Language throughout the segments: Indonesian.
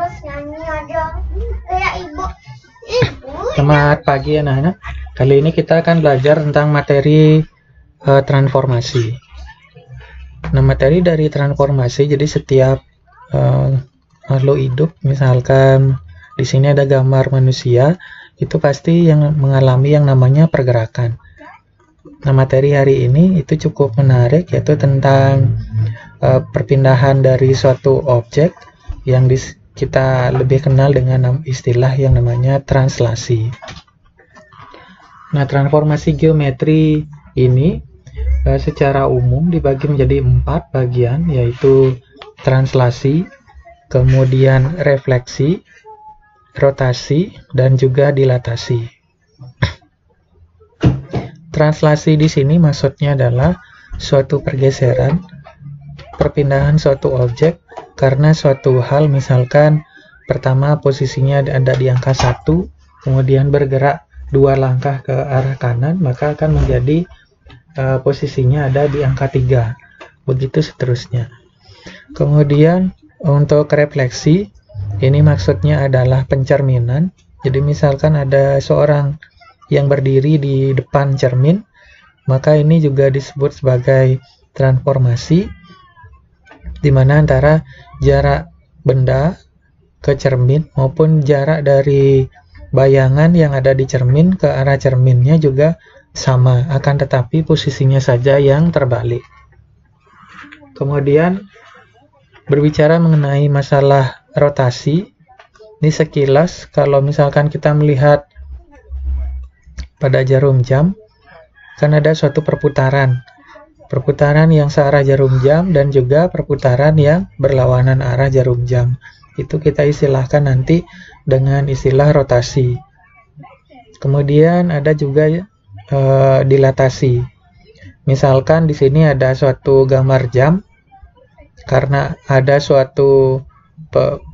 terus nyanyi aja kayak ibu. Selamat pagi anak-anak. Kali ini kita akan belajar tentang materi transformasi. Nah, materi dari transformasi, jadi setiap makhluk hidup, misalkan di sini ada gambar manusia, itu pasti yang mengalami yang namanya pergerakan. Nah, materi hari ini itu cukup menarik, yaitu tentang perpindahan dari suatu objek yang kita lebih kenal dengan istilah yang namanya translasi. Nah, transformasi geometri ini secara umum dibagi menjadi 4 bagian, yaitu translasi, kemudian refleksi, rotasi, dan juga dilatasi. Translasi di sini maksudnya adalah suatu pergeseran, perpindahan suatu objek karena suatu hal, misalkan pertama posisinya ada di angka 1, kemudian bergerak 2 langkah ke arah kanan, maka akan menjadi posisinya ada di angka 3, begitu seterusnya. Kemudian untuk refleksi, ini maksudnya adalah pencerminan. Jadi misalkan ada seorang yang berdiri di depan cermin, maka ini juga disebut sebagai transformasi, di mana antara jarak benda ke cermin maupun jarak dari bayangan yang ada di cermin ke arah cerminnya juga sama, akan tetapi posisinya saja yang terbalik. Kemudian berbicara mengenai masalah rotasi, ini sekilas kalau misalkan kita melihat pada jarum jam, kan ada suatu perputaran yang searah jarum jam dan juga perputaran yang berlawanan arah jarum jam. Itu kita istilahkan nanti dengan istilah rotasi. Kemudian ada juga dilatasi. Misalkan di sini ada suatu gambar jam, karena ada suatu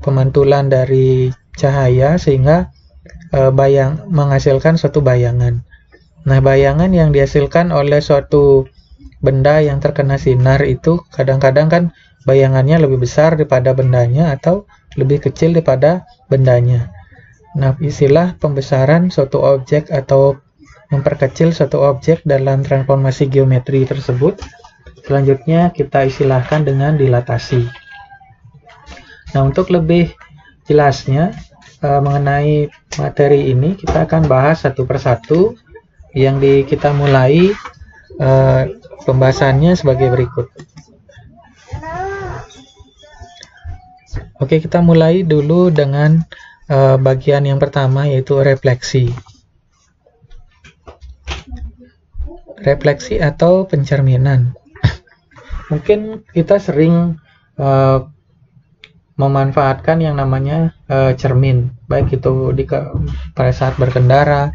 pemantulan dari cahaya sehingga menghasilkan suatu bayangan. Nah, bayangan yang dihasilkan oleh suatu benda yang terkena sinar itu kadang-kadang kan bayangannya lebih besar daripada bendanya atau lebih kecil daripada bendanya. Nah, istilah pembesaran suatu objek atau memperkecil suatu objek dalam transformasi geometri tersebut selanjutnya kita istilahkan dengan dilatasi. Nah, untuk lebih jelasnya mengenai materi ini, kita akan bahas satu persatu. Kita mulai pembahasannya sebagai berikut. Oke, kita mulai dulu dengan bagian yang pertama, yaitu refleksi. Refleksi atau pencerminan. Mungkin kita sering memanfaatkan yang namanya cermin, baik itu pada saat berkendara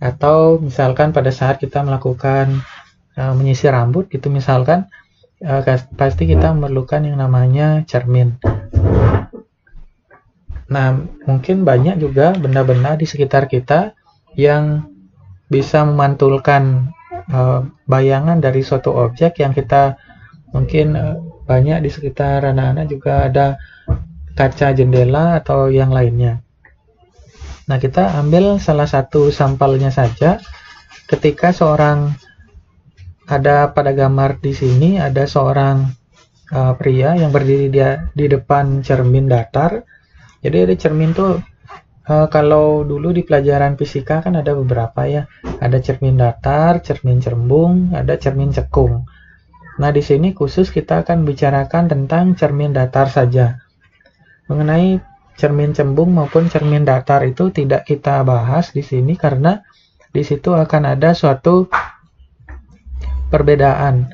atau misalkan pada saat kita melakukan menyisir rambut gitu misalkan, pasti kita memerlukan yang namanya cermin. Nah, mungkin banyak juga benda-benda di sekitar kita yang bisa memantulkan bayangan dari suatu objek yang kita mungkin banyak di sekitar anak-anak juga ada kaca jendela atau yang lainnya. Nah, kita ambil salah satu sampelnya saja. Ketika ada pada gambar di sini ada seorang pria yang berdiri di depan cermin datar. Jadi ada cermin tuh kalau dulu di pelajaran fisika kan ada beberapa ya. Ada cermin datar, cermin cembung, ada cermin cekung. Nah, di sini khusus kita akan bicarakan tentang cermin datar saja. Mengenai cermin cembung maupun cermin datar itu tidak kita bahas di sini karena di situ akan ada suatu perbedaan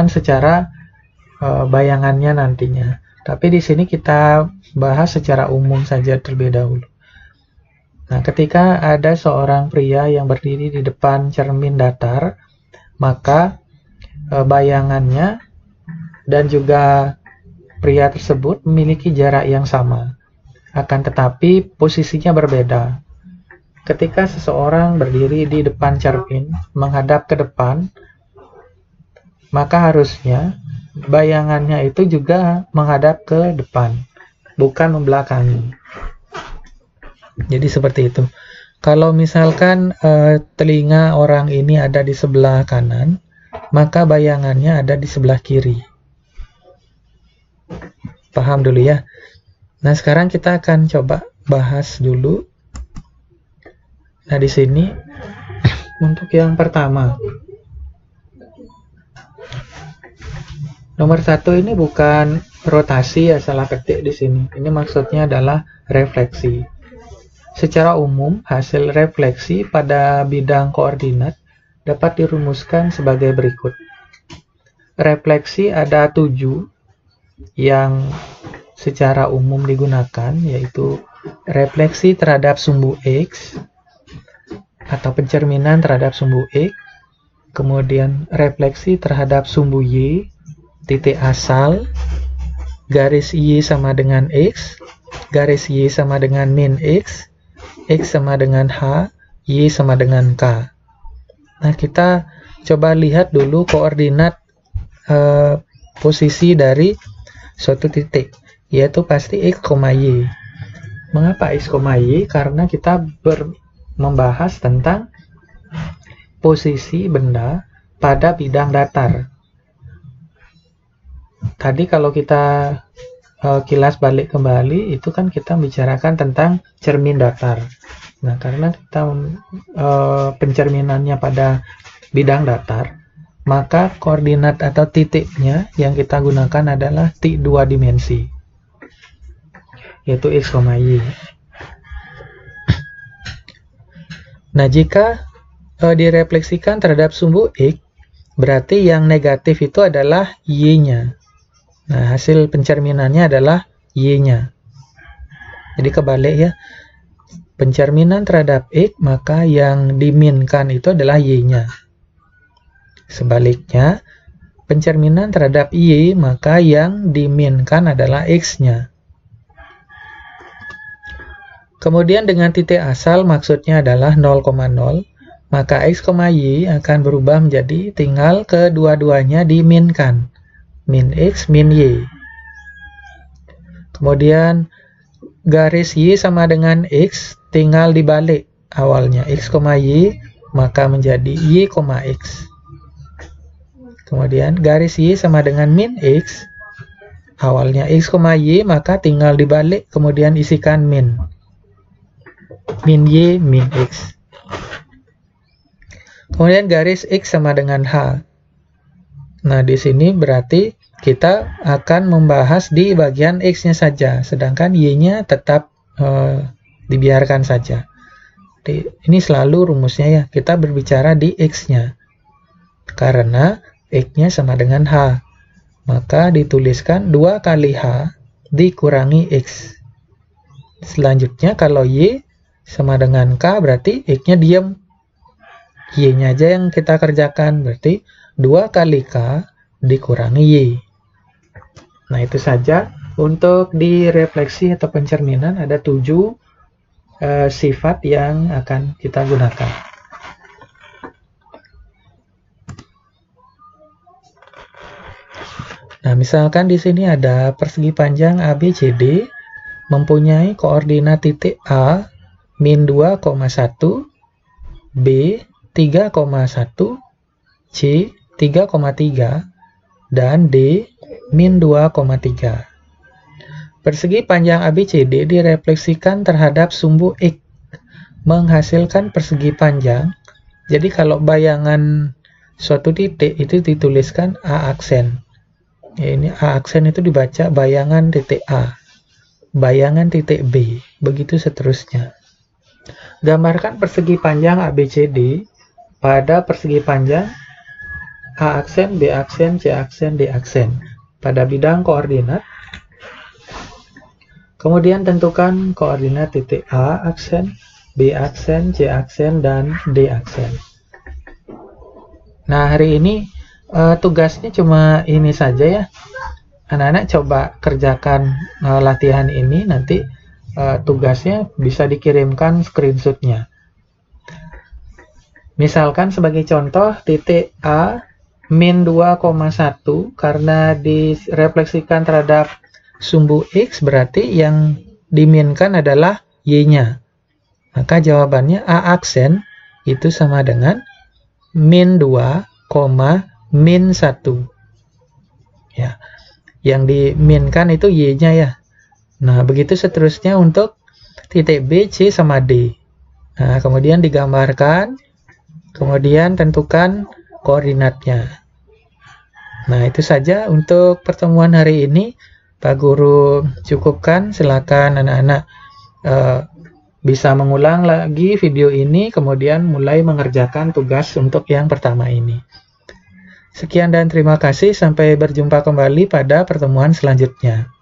secara bayangannya nantinya. Tapi di sini kita bahas secara umum saja terlebih dahulu. Nah, ketika ada seorang pria yang berdiri di depan cermin datar, maka bayangannya dan juga pria tersebut memiliki jarak yang sama, akan tetapi posisinya berbeda. Ketika seseorang berdiri di depan cermin menghadap ke depan, maka harusnya bayangannya itu juga menghadap ke depan. bukan membelakangi. Jadi seperti itu. Kalau misalkan telinga orang ini ada di sebelah kanan, maka bayangannya ada di sebelah kiri. Paham dulu ya. Nah, sekarang kita akan coba bahas dulu. Nah, di sini untuk yang pertama. Nomor 1 ini bukan rotasi ya, salah ketik di sini. Ini maksudnya adalah refleksi. Secara umum, hasil refleksi pada bidang koordinat dapat dirumuskan sebagai berikut. Refleksi ada 7 yang secara umum digunakan, yaitu refleksi terhadap sumbu X atau pencerminan terhadap sumbu X, kemudian refleksi terhadap sumbu Y, titik asal, garis Y sama dengan X, garis Y sama dengan min X, X sama dengan H, Y sama dengan K. Nah, kita coba lihat dulu koordinat posisi dari suatu titik, yaitu pasti X, Y. Mengapa X, Y? Karena kita membahas tentang posisi benda pada bidang datar. Tadi kalau kita kilas balik kembali, itu kan kita bicarakan tentang cermin datar. Nah, karena kita pencerminannya pada bidang datar, maka koordinat atau titiknya yang kita gunakan adalah 2 dimensi, yaitu X, Y. Nah, jika direfleksikan terhadap sumbu X, berarti yang negatif itu adalah Y-nya. Nah, hasil pencerminannya adalah Y-nya. Jadi kebalik ya. Pencerminan terhadap X, maka yang diminkan itu adalah Y-nya. Sebaliknya, pencerminan terhadap Y, maka yang diminkan adalah X-nya. Kemudian dengan titik asal maksudnya adalah 0,0, maka X, Y akan berubah menjadi tinggal kedua-duanya diminkan. Min X, min Y. Kemudian garis Y sama dengan X tinggal dibalik awalnya X, Y, maka menjadi Y, X. Kemudian garis Y sama dengan min X, awalnya X, Y, maka tinggal dibalik kemudian isikan min. Min Y, min X. Kemudian garis X sama dengan H. Nah, di sini berarti kita akan membahas di bagian X-nya saja, sedangkan Y-nya tetap dibiarkan saja. Ini selalu rumusnya ya, kita berbicara di X-nya. Karena X-nya sama dengan H, maka dituliskan 2 kali H dikurangi X. Selanjutnya kalau Y sama dengan K, berarti X-nya diam. Y-nya aja yang kita kerjakan, berarti 2 kali K dikurangi Y. Nah, itu saja untuk direfleksi atau pencerminan ada 7 sifat yang akan kita gunakan. Nah, misalkan di sini ada persegi panjang ABCD mempunyai koordinat titik A min 2,1, B 3,1, C 3,3, dan D min 2,3. Persegi panjang ABCD direfleksikan terhadap sumbu X, menghasilkan persegi panjang. Jadi kalau bayangan suatu titik itu dituliskan A aksen. Ya, ini A aksen itu dibaca bayangan titik A, bayangan titik B, begitu seterusnya. Gambarkan persegi panjang ABCD pada persegi panjang A aksen, B aksen, C aksen, D aksen pada bidang koordinat. Kemudian tentukan koordinat titik A aksen, B aksen, C aksen, dan D aksen. Nah, hari ini tugasnya cuma ini saja ya. Anak-anak coba kerjakan latihan ini, nanti tugasnya bisa dikirimkan screenshotnya. Misalkan sebagai contoh titik A min 2,1 karena direfleksikan terhadap sumbu X berarti yang diminkan adalah Y-nya. Maka jawabannya A aksen itu sama dengan min 2, min 1. Ya. Yang diminkan itu Y-nya ya. Nah, begitu seterusnya untuk titik B, C, sama D. Nah, kemudian digambarkan, kemudian tentukan koordinatnya. Nah, itu saja untuk pertemuan hari ini. Pak Guru cukupkan, silakan anak-anak bisa mengulang lagi video ini, kemudian mulai mengerjakan tugas untuk yang pertama ini. Sekian dan terima kasih, sampai berjumpa kembali pada pertemuan selanjutnya.